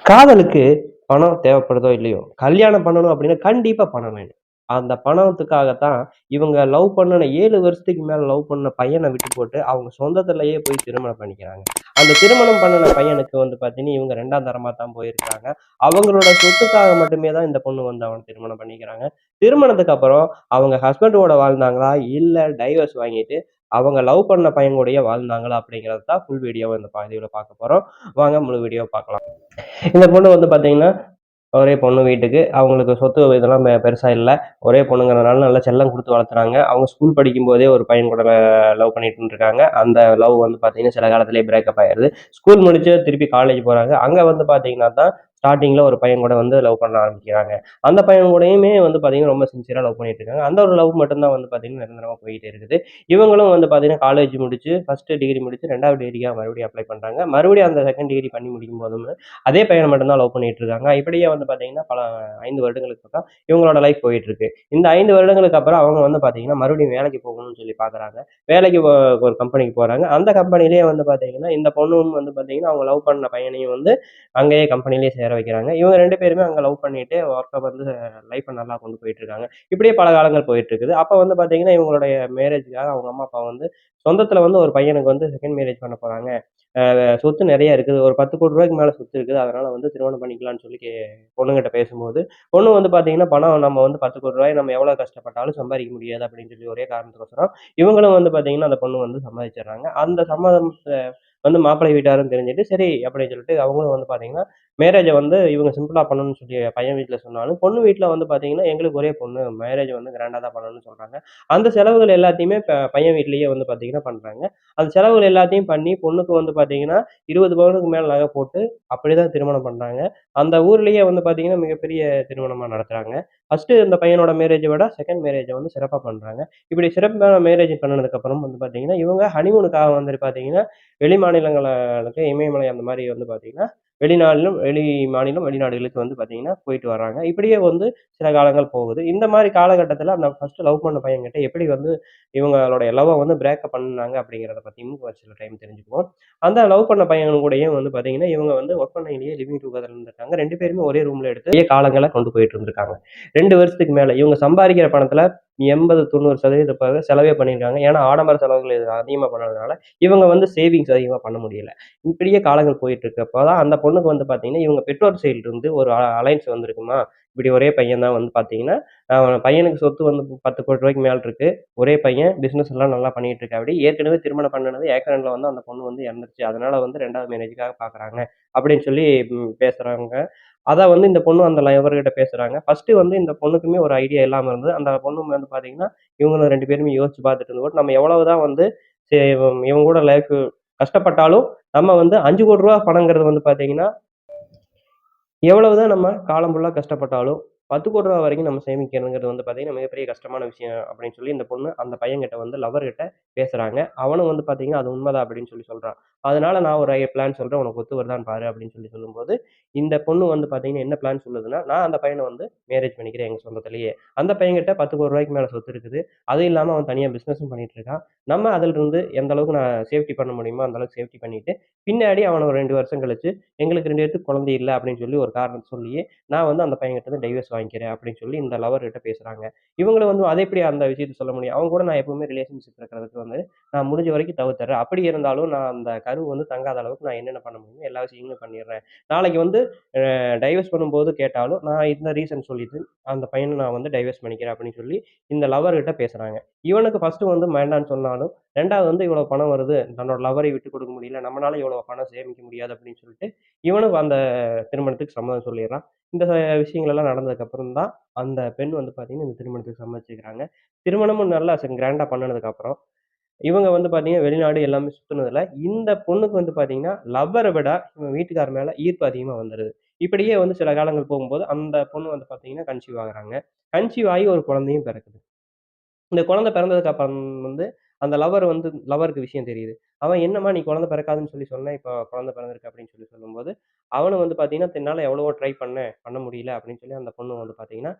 காதலுக்கு பணம் தேவைப்படுதோ இல்லையோ, கல்யாணம் பண்ணணும் அப்படின்னா கண்டிப்பா பணம் வேணும். அந்த பணத்துக்காகத்தான் இவங்க லவ் பண்ணுன 7 வருஷத்துக்கு மேல லவ் பண்ண பையன விட்டு போட்டு, அவங்க சொந்தத்திலேயே போய் திருமணம் பண்ணிக்கிறாங்க. அந்த திருமணம் பண்ணுன பையனுக்கு வந்து பார்த்தீங்கன்னா, இவங்க 2ஆம் தரமா தான் போயிருக்காங்க. அவங்களோட சொத்துக்காக மட்டுமே தான் இந்த பொண்ணு வந்து அவன திருமணம் பண்ணிக்கிறாங்க. திருமணத்துக்கு அப்புறம் அவங்க ஹஸ்பண்டோட வாழ்ந்தாங்களா? இல்ல டைவர்ஸ் வாங்கிட்டு, அவங்க லவ் பண்ண பையன் கூடயே வாழ்ந்தாங்களா? அப்படிங்கிறது தான் ஃபுல் வீடியோவா இந்த பதிவுல பார்க்க போறோம். வாங்க முழு வீடியோ பார்க்கலாம். இந்த பொண்ணு வந்து பார்த்தீங்கன்னா, ஒரே பொண்ணு வீட்டுக்கு. அவங்களுக்கு சொத்து இதெல்லாம் பெருசா இல்ல. ஒரே பொண்ணுங்கிறதுனால நல்லா செல்லம் குடுத்து வளர்த்துறாங்க. அவங்க ஸ்கூல் படிக்கும்போதே ஒரு பையன் கூட லவ் பண்ணிட்டு இருந்திருக்காங்க. அந்த லவ் வந்து பார்த்தீங்கன்னா, சில காலத்திலேயே பிரேக்கப் ஆயிருது. ஸ்கூல் முடிச்சு திருப்பி காலேஜ் போறாங்க. அங்க வந்து பார்த்தீங்கன்னா தான், ஸ்டார்ட்டிங்ல ஒரு பையன் கூட வந்து லவ் பண்ண ஆரம்பிக்கிறாங்க. அந்த பையன் கூடயுமே வந்து பார்த்தீங்கன்னா, ரொம்ப சின்சியரா லவ் பண்ணிட்டு இருக்காங்க. அந்த ஒரு லவ் மட்டும் தான் வந்து பார்த்தீங்கன்னா, நிரந்தரமா போயிட்டே இருக்குது. இவங்களும் வந்து பார்த்தீங்கன்னா, காலேஜ் முடிச்சு, 1 டிகிரி முடிச்சு 2வது டிகிரிக்காக மறுபடியும் அப்ளை பண்றாங்க. மறுபடியும் அந்த 2ண்ட் டிகிரி பண்ணி முடிக்கும்போதும் அதே பையன மட்டும் தான் லவ் பண்ணிட்டு இருக்காங்க. இப்படியே வந்து பார்த்தீங்கன்னா, பல 5 வருடங்களுக்கு பக்கம் இவங்களோட லைஃப் போயிட்டு இருக்கு. இந்த 5 வருடங்களுக்கு அப்புறம் அவங்க வந்து பார்த்தீங்கன்னா, மறுபடியும் வேலைக்கு போகணும்னு சொல்லி பார்க்குறாங்க. வேலைக்கு ஒரு கம்பெனிக்கு போறாங்க. அந்த கம்பெனிலேயே வந்து பார்த்தீங்கன்னா, இந்த பொண்ணும் வந்து பார்த்தீங்கன்னா, அவங்க லவ் பண்ண பையனையும் வந்து அங்கேயே கம்பெனிலேயே சேர வைக்கிறாங்க. இவங்க 2 பேருமே அங்க லவ் பண்ணிட்டு ஒர்க்க வந்து லைஃப்ப நல்லா கொண்டு போயிட்டு இருக்காங்க. இப்படியே பல காலங்கள் போயிட்டு இருக்குது. அப்ப வந்து பார்த்தீங்கன்னா, இவங்களுடைய மேரேஜ்க்காக அவங்க அம்மா, அப்பா வந்து சொந்தத்துல வந்து ஒரு பையனுக்கு வந்து 2ண்ட் மேரேஜ் பண்ண போறாங்க. சொத்து நெறைய இருக்குது. ஒரு 10,00,00,000 மேல சொத்து இருக்குது. அதனால வந்து திருமணம் பண்ணிக்கலான்னு சொல்லி பொண்ணுகிட்ட பேசும்போது, பொண்ணு வந்து பார்த்தீங்கன்னா, பணம் நம்ம வந்து 10,00,00,000 நம்ம எவ்வளோ கஷ்டப்பட்டாலும் சம்பாரிக்க முடியாது அப்படின்னு சொல்லி ஒரே காரணத்துக்கோசரம், இவங்களும் வந்து பார்த்தீங்கன்னா, அந்த பொண்ணு வந்து சம்மதிச்சுடுறாங்க. அந்த சம்மதம் வந்து மாப்பிள்ளை வீட்டாரும் தெரிஞ்சுட்டு, சரி அப்படின்னு சொல்லிட்டு அவங்களும் வந்து பார்த்தீங்கன்னா, மேரேஜ வந்து இவங்க சிம்பிளா பண்ணணும்னு சொல்லி பையன் வீட்ல சொன்னாலும், பொண்ணு வீட்ல வந்து பார்த்தீங்கன்னா, எங்களுக்கு ஒரே பொண்ணு. மேரேஜ் வந்து கிராண்டா தான் பண்ணணும்னு சொல்றாங்க. அந்த செலவுகள் எல்லாத்தையுமே பையன் வீட்லயே வந்து பார்த்தீங்கன்னா பண்றாங்க. அந்த செலவுகள் எல்லாத்தையும் பண்ணி, பொண்ணுக்கு வந்து பார்த்தீங்கன்னா, 20 பவுனுக்கு மேல நகை போட்டு, அப்படிதான் திருமணம் பண்றாங்க. அந்த ஊர்லயே வந்து பார்த்தீங்கன்னா, மிகப்பெரிய திருமணமா நடத்துறாங்க. ஃபர்ஸ்ட்டு இந்த பையனோட மேரேஜ விட 2ண்ட் மேரேஜ வந்து சிறப்பா பண்றாங்க. இப்படி சிறப்பான மேரேஜ் பண்ணுனதுக்கு அப்புறம் வந்து பார்த்தீங்கன்னா, இவங்க ஹனிமூனுக்காக வந்துட்டு பார்த்தீங்கன்னா, வெளி மாநிலங்களுக்கு இமயமலை அந்த மாரி வந்து பார்த்தீங்கன்னா, வெளி மாநிலம், வெளிநாடுகளுக்கு வந்து பார்த்தீங்கன்னா, போயிட்டு வர்றாங்க. இப்படியே வந்து சில காலங்கள் போகுது. இந்த மாரி காலகட்டத்தில அந்த ஃபர்ஸ்ட்டு லவ் பண்ண பையன்கிட்ட எப்படி வந்து இவங்களுடைய லவ்வ வந்து பிரேக்கப் பண்ணாங்க அப்படிங்கிறத பத்தியும் ஒரு சில டைம் தெரிஞ்சுக்குவோம். அந்த லவ் பண்ண பையன் கூடயும் வந்து பார்த்தீங்கன்னா, இவங்க வந்து ஒர்க் பண்ணயிலேயே லிவிங் டுகெதர்ல இருந்திருக்காங்க. 2 பேருமே ஒரே ரூம்ல எடுத்து நிறைய காலங்கள கொண்டு போயிட்டு இருந்திருக்காங்க. 2 வருஷத்துக்கு மேல இவங்க சம்பாரிக்கிற பணத்துல 80, 90% செலவே பண்ணியிருக்காங்க. ஏன்னா, ஆடம்பர செலவுகள் இது அதிகமா பண்ணதுனால, இவங்க வந்து சேவிங்ஸ் அதிகமா பண்ண முடியல. இப்படியே காலங்கள் போயிட்டு இருக்கப்ப தான் அந்த பொண்ணுக்கு வந்து பார்த்தீங்கன்னா, இவங்க பெற்றோர் சைடுல இருந்து ஒரு அலைன்ஸ் வந்திருக்குமா, இப்படி ஒரே பையன் தான் வந்து பார்த்தீங்கன்னா, பையனுக்கு சொத்து வந்து ரூ. 10,00,00,000 மேல இருக்கு. ஒரே பையன் பிசினஸ் எல்லாம் நல்லா பண்ணிட்டு இருக்காப்படி. ஏற்கனவே திருமணம் பண்ணுனது ஆக்சிடென்ட்ல வந்து அந்த பொண்ணு வந்து இறந்துருச்சு. அதனால வந்து 2வது மேரேஜ்க்காக பார்க்குறாங்க. அப்படின்னு சொல்லி பேசுறாங்க. அத வந்து இந்த பொண்ணு அந்த லவர்கிட்ட பேசுறாங்க. ஃபர்ஸ்ட்டு வந்து இந்த பொண்ணுக்குமே ஒரு ஐடியா இல்லாம இருந்தது. அந்த பொண்ணு வந்து பார்த்தீங்கன்னா, இவங்களும் 2 பேருமே யோசிச்சு பார்த்துட்டு இருந்தபோது, நம்ம எவ்வளவுதான் வந்து இவங்க கூட லைஃப் கஷ்டப்பட்டாலும், நம்ம வந்து ரூ. 5,00,00,000 பணங்கிறது வந்து பார்த்தீங்கன்னா, எவ்வளவுதான் நம்ம காலம் ஃபுல்லா கஷ்டப்பட்டாலும், ரூ. 10,00,00,000 வரைக்கும் நம்ம சேமிக்கணுங்கிறது வந்து பார்த்தீங்கன்னா, மிகப்பெரிய கஷ்டமான விஷயம் அப்படின்னு சொல்லி இந்த பொண்ணு அந்த பையன்கிட்ட வந்து லவர் கிட்ட பேசுறாங்க. அவனும் வந்து பார்த்தீங்கன்னா, அது உண்மைதான் அப்படின்னு சொல்லி சொல்றான். அதனால நான் ஒரு பிளான் சொல்றேன். உனக்கு ஒத்து வருதான்னு பாரு அப்படின்னு சொல்லி சொல்லும்போது, இந்த பொண்ணு வந்து பார்த்தீங்கன்னா, என்ன பிளான் சொல்லுதுன்னா, நான் அந்த பையன வந்து மேரேஜ் பண்ணிக்கிறேன் எங்க சொந்தத்திலேயே. அந்த பையன்கிட்ட ரூ. 10,00,00,000 மேல சொத்து இருக்குது. அது இல்லாம அவன் தனியா பிசினஸும் பண்ணிட்டு இருக்கான். நம்ம அதிலிருந்து எந்த அளவுக்கு நான் சேஃப்டி பண்ண முடியுமோ, அந்த அளவுக்கு சேஃப்டி பண்ணிட்டு, பின்னாடி அவன ஒரு 2 வருஷம் கழிச்சு, எங்களுக்கு 2 பேத்துக்கு குழந்தை இல்ல அப்படின்னு சொல்லி ஒரு காரணத்த சொல்லி, நான் வந்து அந்த பையன்கிட்ட இருந்து டைவர்ஸ் வாங்கிக்கிறேன் அப்படின்னு சொல்லி இந்த லவர் கிட்ட பேசுறாங்க. இவங்களும் வந்து அத எப்படி அந்த விஷயத்த சொல்ல முடியும்? அவங்க கூட நான் எப்பவுமே ரிலேஷன்ஷிப் இருக்கிறதுக்கு வந்து நான் முடிஞ்ச வரைக்கும் தவிர்த்துடுறேன். அப்படி இருந்தாலும் நான் அந்த கரு வந்து தங்காத அளவுக்கு நான் என்னென்ன பண்ண முடியுமோ எல்லா விஷயங்களும் பண்ணிடுறேன். நாளைக்கு வந்து டைவர்ஸ் பண்ணும்போது கேட்டாலும், நான் இந்த ரீசன் சொல்லிட்டு அந்த பையன நான் வந்து டைவர்ஸ் பண்ணிக்கிறேன் அப்படின்னு சொல்லி இந்த லவர் கிட்ட பேசுறாங்க. இவனுக்கு ஃபர்ஸ்ட் வந்து வேண்டான்னு சொன்னாலும், 2வது வந்து இவ்வளவு பணம் வருது. தன்னோட லவ்வரை விட்டுக் கொடுக்க முடியல. நம்மனால இவ்வளவு பணம் சேமிக்க முடியாது அப்படின்னு சொல்லிட்டு, இவனும் அந்த திருமணத்துக்கு சம்மதம் சொல்லிடுறான். இந்த விஷயங்கள் எல்லாம் நடந்ததுக்கு அப்புறம் தான், அந்த பெண் வந்து பார்த்தீங்கன்னா, இந்த திருமணத்துக்கு சம்மதிச்சுக்கிறாங்க. திருமணமும் நல்லா கிராண்டா பண்ணுனதுக்கு அப்புறம், இவங்க வந்து பார்த்தீங்கன்னா, வெளிநாடு எல்லாமே சுத்துனதுல, இந்த பொண்ணுக்கு வந்து பார்த்தீங்கன்னா, லவ்வர விட இவங்க வீட்டுக்கார் மேல ஈர்ப்பு அதிகமா வந்துருது. இப்படியே வந்து சில காலங்கள் போகும்போது, அந்த பொண்ணு வந்து பார்த்தீங்கன்னா, கன்சீவ் ஆகுறாங்க. கன்சீவ் ஆகி ஒரு குழந்தையும் பிறக்குது. இந்த குழந்தை பிறந்ததுக்கு அப்புறம் வந்து, அந்த லவருக்கு விஷயம் தெரியுது. அவன் "என்னம்மா நீ குழந்தை பிறக்காதுன்னு சொல்லி சொன்ன, இப்போ குழந்தை பிறந்திருக்கு" அப்படின்னு சொல்லி சொல்லும்போது, அவனும் வந்து பார்த்தீங்கன்னா, "என்னால எவ்வளவோ ட்ரை பண்ணேன். பண்ண முடியல" அப்படின்னு சொல்லி அந்த பொண்ணு வந்து பார்த்தீங்கன்னா,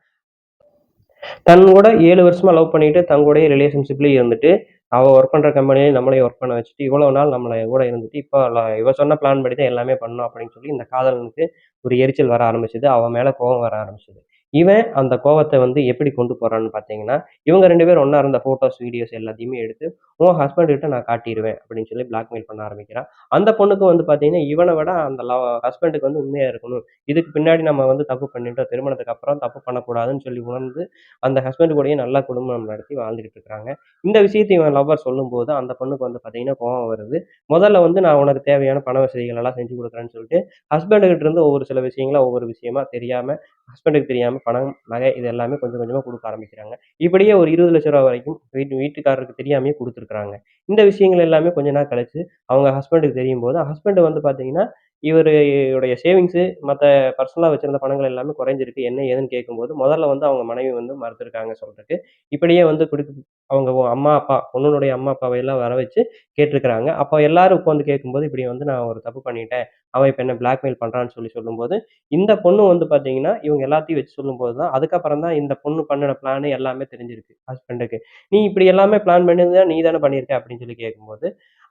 தன் கூட 7 வருஷமா லவ் பண்ணிட்டு, தன் கூடயே ரிலேஷன்ஷிப்லயே இருந்துட்டு, அவ ஒர்க் பண்ற கம்பெனியே நம்மளையும் ஒர்க் பண்ண வச்சுட்டு, இவ்வளவு நாள் நம்மள கூட இருந்துட்டு, இப்போ இவ சொன்ன பிளான் படி தான் எல்லாமே பண்ணணும் அப்படின்னு சொல்லி இந்த காதலனுக்கு ஒரு எரிச்சல் வர ஆரம்பிச்சது. அவன் மேல கோவம் வர ஆரம்பிச்சது. இவன் அந்த கோவத்த வந்து எப்படி கொண்டு போறான்னு பார்த்தீங்கன்னா, இவங்க 2 பேரும் ஒண்ணா இருந்த ஃபோட்டோஸ், வீடியோஸ் எல்லாத்தையுமே எடுத்து, "உன் ஹஸ்பண்ட் கிட்ட நான் காட்டிருவேன்" அப்படின்னு சொல்லி பிளாக்மெயில் பண்ண ஆரம்பிக்கிறான். அந்த பொண்ணுக்கும் வந்து பார்த்தீங்கன்னா, இவன விட அந்த ஹஸ்பண்டுக்கு வந்து உண்மையா இருக்கணும். இதுக்கு பின்னாடி நம்ம வந்து தப்பு பண்ணிட்டோம். திருமணத்துக்கு அப்புறம் தப்பு பண்ணக்கூடாதுன்னு சொல்லி உணர்ந்து, அந்த ஹஸ்பண்ட் கூடயே நல்லா குடும்பம் நடத்தி வாழ்ந்துகிட்டு இருக்காங்க. இந்த விஷயத்த இவன் லவ்வர் சொல்லும்போது, அந்த பொண்ணுக்கு வந்து பார்த்தீங்கன்னா கோவம் வருது. முதல்ல வந்து நான் உனக்கு தேவையான பண வசதிகள் எல்லாம் செஞ்சு குடுக்குறேன்னு சொல்லிட்டு, ஹஸ்பண்ட் கிட்ட இருந்து ஒவ்வொரு சில விஷயங்கள ஒவ்வொரு விஷயமா தெரியாம, ஹஸ்பண்டுக்கு தெரியாம பணம், நகை இது எல்லாமே கொஞ்சம் கொஞ்சமா குடுக்க ஆரம்பிக்கிறாங்க. இப்படியே ஒரு ரூ. 20,00,000 வரைக்கும் வீட்டுக்காரருக்கு தெரியாமயே குடுத்துருக்காங்க. இந்த விஷயங்கள் எல்லாமே கொஞ்ச நாள் கழிச்சு, அவங்க ஹஸ்பண்டுக்கு தெரியும்போது, ஹஸ்பண்ட் வந்து பார்த்தீங்கன்னா, இவருடைய சேவிங்ஸு மத்த பர்சனலா வச்சிருந்த பணங்கள் எல்லாமே குறைஞ்சிருக்கு. என்ன ஏதுன்னு கேட்கும்போது, முதல்ல வந்து அவங்க மனைவி வந்து மறுத்திருக்காங்க சொல்றதுக்கு. இப்படியே வந்து அவங்க அம்மா, அப்பா பொண்ணுனுடைய அம்மா, அப்பாவை எல்லாம் வர வச்சு கேட்டுருக்காங்க. அப்ப எல்லாரும் உட்கார்ந்து கேட்கும்போது, இப்படி வந்து நான் ஒரு தப்பு பண்ணிட்டேன். அவன் இப்ப என்ன பிளாக்மெயில் பண்றான்னு சொல்லி சொல்லும்போது, இந்த பொண்ணு வந்து பார்த்தீங்கன்னா, இவங்க எல்லாத்தையும் வச்சு சொல்லும்போது தான், அதுக்கப்புறம் தான் இந்த பொண்ணு பண்ணுன பிளான் எல்லாமே தெரிஞ்சிருக்கு ஹஸ்பண்டுக்கு. "நீ இப்படி எல்லாமே பிளான் பண்ணியிருந்தா நீ தானே பண்ணியிருக்க?" அப்படின்னு சொல்லி கேட்கும்போது,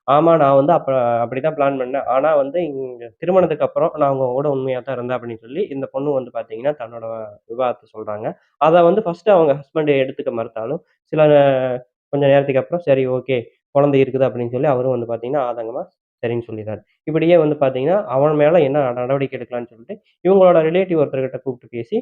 "ஆமா நான் வந்து அப்படிதான் பிளான் பண்ணேன். ஆனா வந்து இங்க திருமணத்துக்கு அப்புறம் நான் உங்க கூட உண்மையா தான் இருந்தேன்" அப்படின்னு சொல்லி இந்த பொண்ணு வந்து பார்த்தீங்கன்னா, தன்னோட விவாதத்த சொல்றாங்க. அத வந்து ஃபர்ஸ்ட்டு அவங்க ஹஸ்பண்ட் எடுத்துக்க மறுத்தாலும், சில கொஞ்ச நேரத்துக்கு அப்புறம் சரி ஓகே. குழந்தை இருக்குது அப்படின்னு சொல்லி அவரும் வந்து பார்த்தீங்கன்னா, ஆதங்கமா சரின்னு சொல்லிறாரு. இப்படியே வந்து பார்த்தீங்கன்னா, அவன் மேல என்ன நடவடிக்கை எடுக்கலான்னு சொல்லிட்டு, இவங்களோட ரிலேட்டிவ் ஒருத்தர்கிட்ட கூப்பிட்டு பேசி,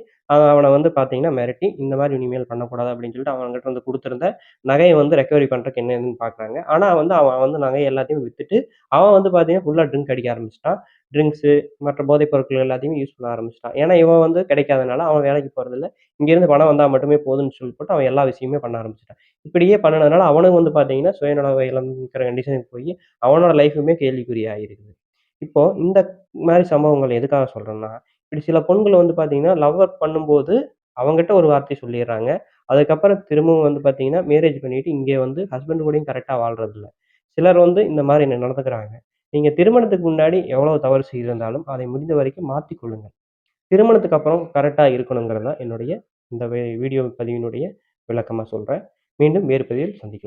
அவன வந்து பார்த்தீங்கன்னா மிரட்டி, இந்த மாரி இனிமேல் பண்ணக்கூடாது அப்படின்னு சொல்லிட்டு அவன்கிட்ட இருந்து குடுத்திருந்த நகைய வந்து ரெக்கவரி பண்றதுக்கு என்ன ஏதுன்னு பார்க்குறாங்க. ஆனா வந்து அவன் வந்து நகை எல்லாத்தையும் வித்துட்டு, அவன் வந்து பார்த்தீங்கன்னா, ஃபுல்லா ட்ரிங்க் அடிக்க ஆரம்பிச்சுட்டான். ட்ரிங்க்ஸு மற்ற போதைப் பொருட்கள் எல்லாத்தையுமே யூஸ் பண்ண ஆரம்பிச்சுட்டான். ஏன்னா, இவன் வந்து கிடைக்காதனால அவன் வேலைக்கு போறதில்ல. இங்கேருந்து பணம் வந்தா மட்டுமே போதும்ன்னு சொல்லி போட்டு அவன் எல்லா விஷயமுமே பண்ண ஆரம்பிச்சுட்டான். இப்படியே பண்ணுனதுனால அவனும் வந்து பார்த்தீங்கன்னா, சுயநலம் இழந்துக்கிற கண்டிஷனுக்கு போயி, அவனோட லைஃப்புமே கேள்விக்குறி ஆயிருக்குது. இப்போ இந்த மாரி சம்பவங்கள் எதுக்காக சொல்றேன்னா, இப்படி சில பொண்கள் வந்து பார்த்தீங்கன்னா, லவ் ஒர்க் பண்ணும்போது அவங்கிட்ட ஒரு வார்த்தை சொல்லிர்றாங்க. அதுக்கப்புறம் திரும்பவும் வந்து பார்த்தீங்கன்னா, மேரேஜ் பண்ணிட்டு இங்கே வந்து ஹஸ்பண்ட் கூடயும் கரெக்ட்டா வாழ்றதில்ல. சிலர் வந்து இந்த மாரி நடந்துக்கிறாங்க. நீங்க திருமணத்துக்கு முன்னாடி எவ்வளவு தவறு செய்திருந்தாலும், அதை முடிந்த வரைக்கும் மாத்திக் கொள்ளுங்கள். திருமணத்துக்கு அப்புறம் கரெக்ட்டா இருக்கணுங்கிறது தான் என்னுடைய இந்த வீடியோ பதிவினுடைய விளக்கமா சொல்றேன். மீண்டும் வேறு பதிவில் சந்திக்கலாம்.